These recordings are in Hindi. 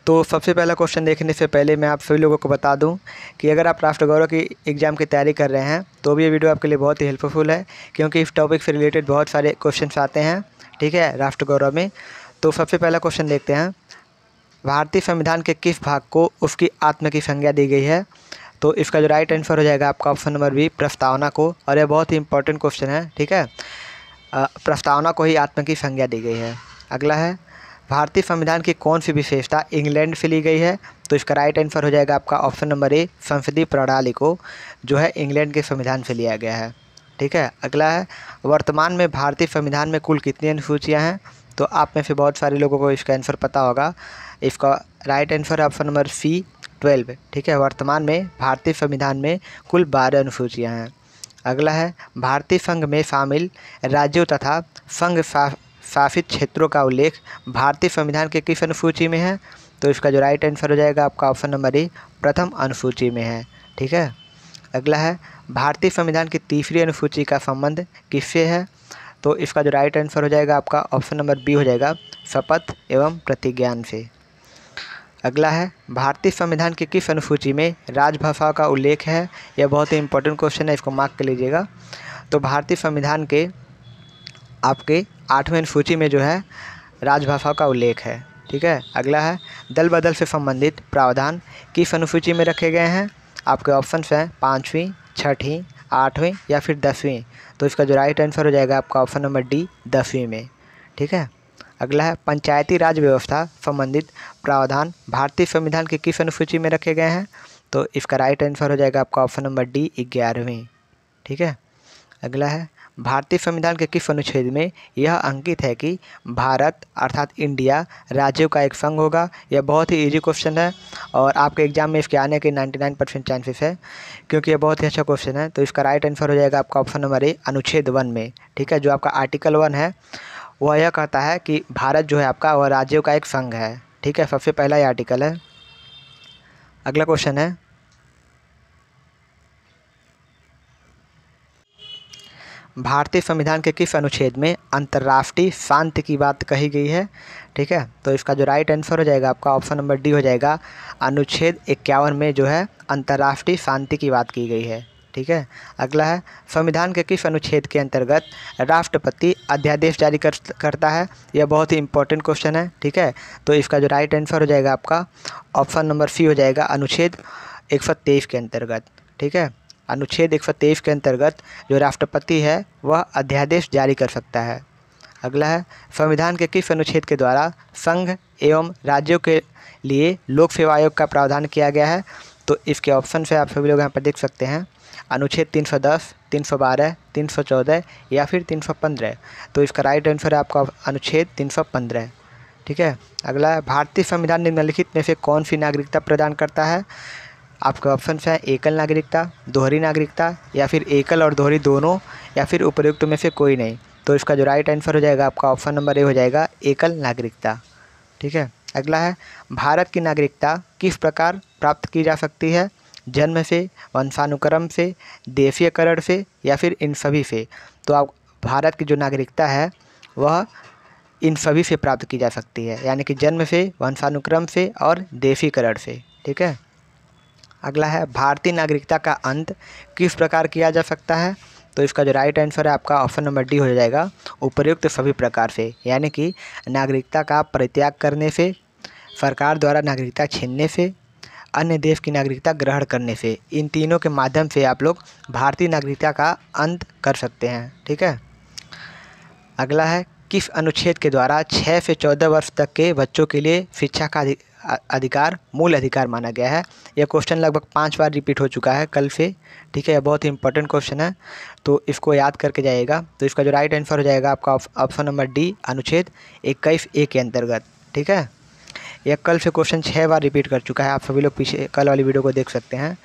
तो सबसे पहला क्वेश्चन देखने से पहले मैं आप सभी लोगों को बता दूं कि अगर आप राष्ट्र गौरव की एग्ज़ाम की तैयारी कर रहे हैं तो भी ये वीडियो आपके लिए बहुत ही हेल्पफुल है, क्योंकि इस टॉपिक से रिलेटेड बहुत सारे क्वेश्चंस आते हैं, ठीक है, राष्ट्र गौरव में। तो सबसे पहला क्वेश्चन देखते हैं, भारतीय संविधान के किस भाग को उसकी आत्म की संज्ञा दी गई है? तो इसका जो राइट आंसर हो जाएगा आपका ऑप्शन नंबर बी, प्रस्तावना को। और यह बहुत ही इंपॉर्टेंट क्वेश्चन है, ठीक है। प्रस्तावना को ही आत्म की संज्ञा दी गई है। अगला है, भारतीय संविधान की कौन सी विशेषता इंग्लैंड से ली गई है? तो इसका राइट आंसर हो जाएगा आपका ऑप्शन नंबर ए, संसदीय प्रणाली को जो है इंग्लैंड के संविधान से लिया गया है, ठीक है। अगला है, वर्तमान में भारतीय संविधान में कुल कितनी अनुसूचियाँ हैं? तो आप में से बहुत सारे लोगों को इसका आंसर पता होगा। इसका राइट आंसर है ऑप्शन नंबर सी, 12, ठीक है। वर्तमान में भारतीय संविधान में कुल 12 अनुसूचियाँ हैं। अगला है, भारतीय संघ में शामिल राज्यों तथा संघ शासित क्षेत्रों का उल्लेख भारतीय संविधान के किस अनुसूची में है? तो इसका जो राइट आंसर हो जाएगा आपका ऑप्शन नंबर ए, प्रथम अनुसूची में है, ठीक है। अगला है, भारतीय संविधान की तीसरी अनुसूची का संबंध किससे है? तो इसका जो राइट आंसर हो जाएगा आपका ऑप्शन नंबर बी हो जाएगा, शपथ एवं प्रतिज्ञान से। अगला है, भारतीय संविधान की किस अनुसूची में राजभाषा का उल्लेख है? यह बहुत ही इंपॉर्टेंट क्वेश्चन है, इसको मार्क कर लीजिएगा। तो भारतीय संविधान के आपके 8वें अनुसूची में जो है राजभाषा का उल्लेख है, ठीक है। अगला है, दल बदल से संबंधित प्रावधान किस अनुसूची में रखे गए हैं? आपके ऑप्शंस हैं 5वीं, 6ठी, 8वीं या फिर 10वीं। तो इसका जो राइट आंसर हो जाएगा आपका ऑप्शन नंबर डी, 10वीं में, ठीक है। अगला है, पंचायती राज व्यवस्था संबंधित प्रावधान भारतीय संविधान की किस अनुसूची में रखे गए हैं? तो इसका राइट आंसर हो जाएगा आपका ऑप्शन नंबर डी, 11वीं, ठीक है। अगला है, भारतीय संविधान के किस अनुच्छेद में यह अंकित है कि भारत अर्थात इंडिया राज्यों का एक संघ होगा? यह बहुत ही इजी क्वेश्चन है और आपके एग्जाम में इसके आने के 99% चांसेस है, क्योंकि यह बहुत ही अच्छा क्वेश्चन है। तो इसका राइट आंसर हो जाएगा आपका ऑप्शन नंबर ए, अनुच्छेद 1 में, ठीक है। जो आपका आर्टिकल 1 है वह यह कहता है कि भारत जो है आपका वह राज्यों का एक संघ है, ठीक है। सबसे पहला ये आर्टिकल है। अगला क्वेश्चन है, भारतीय संविधान के किस अनुच्छेद में अंतर्राष्ट्रीय शांति की बात कही गई है? ठीक है, तो इसका जो राइट आंसर हो जाएगा आपका ऑप्शन नंबर डी हो जाएगा, अनुच्छेद 51 में जो है अंतर्राष्ट्रीय शांति की बात की गई है, ठीक है। अगला है, संविधान के किस अनुच्छेद के अंतर्गत राष्ट्रपति अध्यादेश जारी करता है? यह बहुत ही इंपॉर्टेंट क्वेश्चन है, ठीक है। तो इसका जो राइट आंसर हो जाएगा आपका ऑप्शन नंबर सी हो जाएगा, अनुच्छेद 123 के अंतर्गत, ठीक है। अनुच्छेद 123 के अंतर्गत जो राष्ट्रपति है वह अध्यादेश जारी कर सकता है। अगला है, संविधान के किस अनुच्छेद के द्वारा संघ एवं राज्यों के लिए लोक सेवा आयोग का प्रावधान किया गया है? तो इसके ऑप्शन से आप सभी लोग यहाँ पर देख सकते हैं, अनुच्छेद 310, 312, 314 या फिर 315। तो इसका राइट आंसर है आपका अनुच्छेद 315, ठीक है। अगला है, भारतीय संविधान निम्नलिखित में से कौन सी नागरिकता प्रदान करता है? आपके ऑप्शन हैं एकल नागरिकता, दोहरी नागरिकता या फिर एकल और दोहरी दोनों या फिर उपयुक्त में से कोई नहीं। तो इसका जो राइट आंसर हो जाएगा आपका ऑप्शन नंबर ए हो जाएगा, एकल नागरिकता, ठीक है। अगला है, भारत की नागरिकता किस प्रकार प्राप्त की जा सकती है? जन्म से, वंशानुक्रम से, देशीयकरण से या फिर इन सभी से? तो आप भारत की जो नागरिकता है वह इन सभी से प्राप्त की जा सकती है, यानी कि जन्म से, वंशानुक्रम से और देशीकरण से, ठीक है। अगला है, भारतीय नागरिकता का अंत किस प्रकार किया जा सकता है? तो इसका जो राइट आंसर है आपका ऑप्शन नंबर डी हो जाएगा, उपयुक्त सभी प्रकार से, यानी कि नागरिकता का परित्याग करने से, सरकार द्वारा नागरिकता छीनने से, अन्य देश की नागरिकता ग्रहण करने से, इन तीनों के माध्यम से आप लोग भारतीय नागरिकता का अंत कर सकते हैं, ठीक है। अगला है, किस अनुच्छेद के द्वारा 6 से 14 वर्ष तक के बच्चों के लिए शिक्षा का अधिकार मूल अधिकार माना गया है? यह क्वेश्चन लगभग 5 बार रिपीट हो चुका है कल से, ठीक है। यह बहुत ही इंपॉर्टेंट क्वेश्चन है, तो इसको याद करके जाइएगा। तो इसका जो राइट आंसर हो जाएगा आपका ऑप्शन नंबर डी, अनुच्छेद 21A के अंतर्गत, ठीक है। यह कल से क्वेश्चन 6 बार रिपीट कर चुका है, आप सभी लोग पीछे कल वाली वीडियो को देख सकते हैं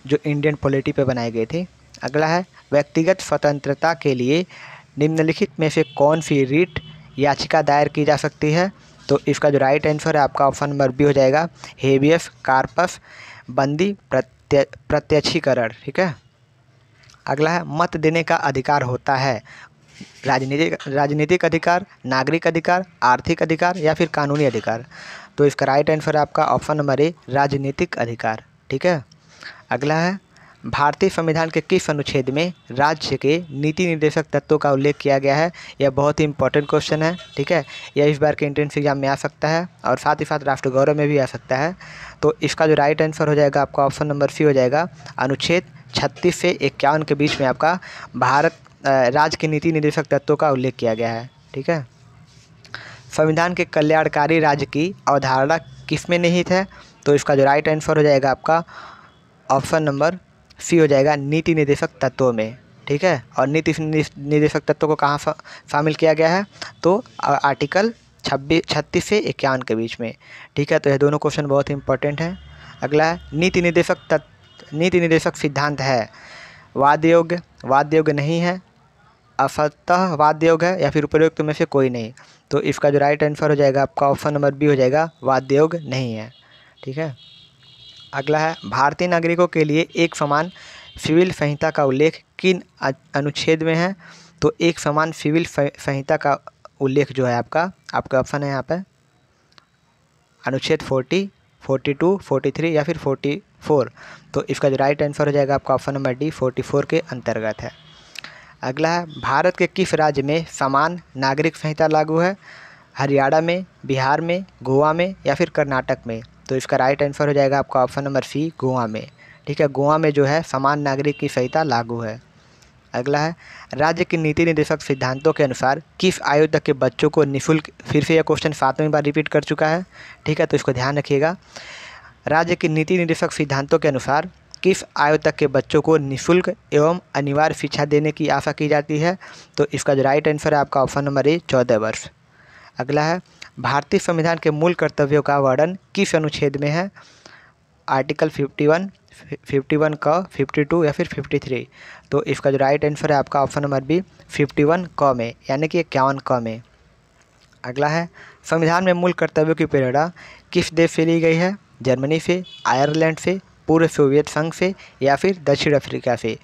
जो इंडियन पॉलिटी पे बनाई गई थी। अगला है, व्यक्तिगत स्वतंत्रता के लिए निम्नलिखित में से कौन सी रिट याचिका दायर की जा सकती है? तो इसका जो राइट आंसर है आपका ऑप्शन नंबर बी हो जाएगा, हेबियस कार्पस बंदी प्रत्यक्षीकरण, ठीक है। अगला है, मत देने का अधिकार होता है राजनीतिक अधिकार, नागरिक अधिकार, आर्थिक अधिकार या फिर कानूनी अधिकार? तो इसका राइट आंसर है आपका ऑप्शन नंबर ए, राजनीतिक अधिकार। ठीक है। अगला है, भारतीय संविधान के किस अनुच्छेद में राज्य के नीति निर्देशक तत्वों का उल्लेख किया गया है? यह बहुत ही इंपॉर्टेंट क्वेश्चन है। ठीक है, यह इस बार के एंट्रेंस एग्जाम में आ सकता है और साथ ही साथ राष्ट्र गौरव में भी आ सकता है। तो इसका जो राइट आंसर हो जाएगा आपका ऑप्शन नंबर सी हो जाएगा, अनुच्छेद 36 से 51 के बीच में आपका भारत राज्य के नीति निर्देशक तत्वों का उल्लेख किया गया है। ठीक है। संविधान के कल्याणकारी राज्य की अवधारणा किसमें निहित है? तो इसका जो राइट आंसर हो जाएगा आपका ऑप्शन नंबर सी हो जाएगा, नीति निर्देशक तत्वों में। ठीक है, और नीति निर्देशक तत्वों को कहाँ शामिल किया गया है? तो आर्टिकल 36 से 51 के बीच में। ठीक है, तो यह दोनों क्वेश्चन बहुत ही इंपॉर्टेंट हैं। अगला है, नीति निर्देशक सिद्धांत है वाद्य योग्य नहीं है, असतः वाद्य योग्य है, या फिर उपयुक्त में से कोई नहीं। तो इसका जो राइट आंसर हो जाएगा आपका ऑप्शन नंबर बी हो जाएगा, वाद्य योग्य नहीं है। ठीक है। अगला है, भारतीय नागरिकों के लिए एक समान सिविल संहिता का उल्लेख किन अनुच्छेद में है? तो एक समान सिविल संहिता का उल्लेख जो है आपका ऑप्शन है यहाँ पे अनुच्छेद 40, 42, 43 या फिर 44। तो इसका जो राइट आंसर हो जाएगा आपका ऑप्शन नंबर डी, 44 के अंतर्गत है। अगला है, भारत के किस राज्य में समान नागरिक संहिता लागू है? हरियाणा में, बिहार में, गोवा में या फिर कर्नाटक में? तो इसका राइट आंसर हो जाएगा आपका ऑप्शन नंबर सी, गोवा में। ठीक है, गोवा में जो है समान नागरिक की संहिता लागू है। अगला है, राज्य की नीति निर्देशक सिद्धांतों के अनुसार किस आयु तक के बच्चों को निःशुल्क, फिर से यह क्वेश्चन 7वीं बार रिपीट कर चुका है। ठीक है, तो इसको ध्यान रखिएगा। राज्य की नीति निर्देशक सिद्धांतों के अनुसार किस आयु तक के बच्चों को निःशुल्क एवं अनिवार्य शिक्षा देने की आशा की जाती है? तो इसका जो राइट आंसर है आपका ऑप्शन नंबर ए, 14 वर्ष। अगला है, भारतीय संविधान के मूल कर्तव्यों का वर्णन किस अनुच्छेद में है? आर्टिकल 51, 51 क, 52 या फिर 53? तो इसका जो राइट आंसर है आपका ऑप्शन नंबर बी, 51 क में, यानी कि 51 क में। अगला है, संविधान में मूल कर्तव्यों की प्रेरणा किस देश से ली गई है? जर्मनी से, आयरलैंड से, पूर्व सोवियत संघ से या फिर दक्षिण अफ्रीका से?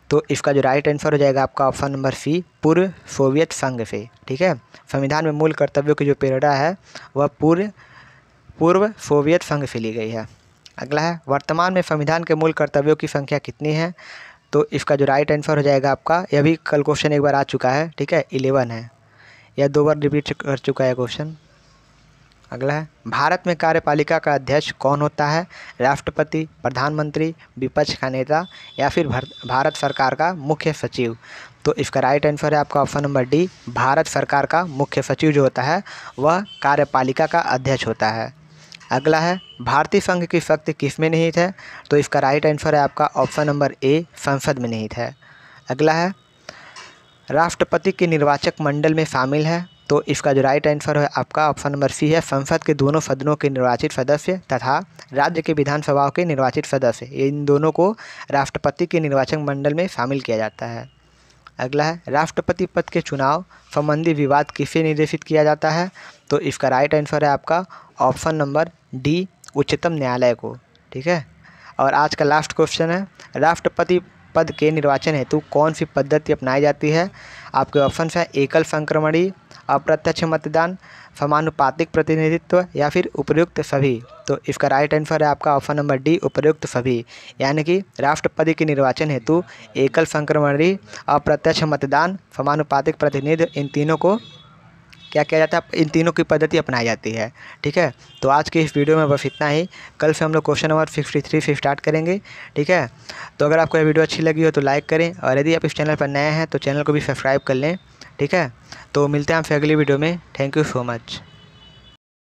तो इसका जो राइट आंसर हो जाएगा आपका ऑप्शन नंबर सी, पूर्व सोवियत संघ से। ठीक है, संविधान में मूल कर्तव्यों की जो प्रेरणा है वह पूर्व सोवियत संघ से ली गई है। अगला है, वर्तमान में संविधान के मूल कर्तव्यों की संख्या कितनी है? तो इसका जो राइट आंसर हो जाएगा आपका, यह भी कल क्वेश्चन एक बार आ चुका है। ठीक है, 11 है, यह 2 बार रिपीट कर चुका है क्वेश्चन। अगला है, भारत में कार्यपालिका का अध्यक्ष कौन होता है? राष्ट्रपति, प्रधानमंत्री, विपक्ष का नेता या फिर भारत सरकार का मुख्य सचिव? तो इसका राइट आंसर है आपका ऑप्शन नंबर डी, भारत सरकार का मुख्य सचिव जो होता है वह कार्यपालिका का अध्यक्ष होता है। अगला है, भारतीय संघ की शक्ति किस में निहित है? तो इसका राइट आंसर है आपका ऑप्शन नंबर ए, संसद में निहित है। अगला है, राष्ट्रपति के निर्वाचक मंडल में शामिल है? तो इसका जो राइट आंसर है आपका ऑप्शन नंबर सी है, संसद के दोनों सदनों के निर्वाचित सदस्य तथा राज्य के विधानसभाओं के निर्वाचित सदस्य, इन दोनों को राष्ट्रपति के निर्वाचक मंडल में शामिल किया जाता है। अगला है, राष्ट्रपति पद के चुनाव संबंधी विवाद किसे निर्देशित किया जाता है? तो इसका राइट आंसर है आपका ऑप्शन नंबर डी, उच्चतम न्यायालय को। ठीक है, और आज का लास्ट क्वेश्चन है, राष्ट्रपति पद के निर्वाचन हेतु कौन सी पद्धति अपनाई जाती है? आपके ऑप्शन है एकल संक्रमणीय, अप्रत्यक्ष मतदान, समानुपातिक प्रतिनिधित्व या फिर उपयुक्त सभी? तो इसका राइट आंसर है आपका ऑप्शन नंबर डी, उपयुक्त सभी। यानी कि राष्ट्रपति के निर्वाचन हेतु एकल संक्रमणीय, अप्रत्यक्ष मतदान, समानुपातिक प्रतिनिधित्व, इन तीनों को क्या किया जाता है? इन तीनों की पद्धति अपनाई जाती है। ठीक है, तो आज के इस वीडियो में बस इतना ही। कल से हम लोग क्वेश्चन नंबर 53 से स्टार्ट करेंगे। ठीक है, तो अगर आपको यह वीडियो अच्छी लगी हो तो लाइक करें, और यदि आप इस चैनल पर नए हैं तो चैनल को भी सब्सक्राइब कर लें। ठीक है, तो मिलते हैं आपसे अगली वीडियो में। Thank you so much.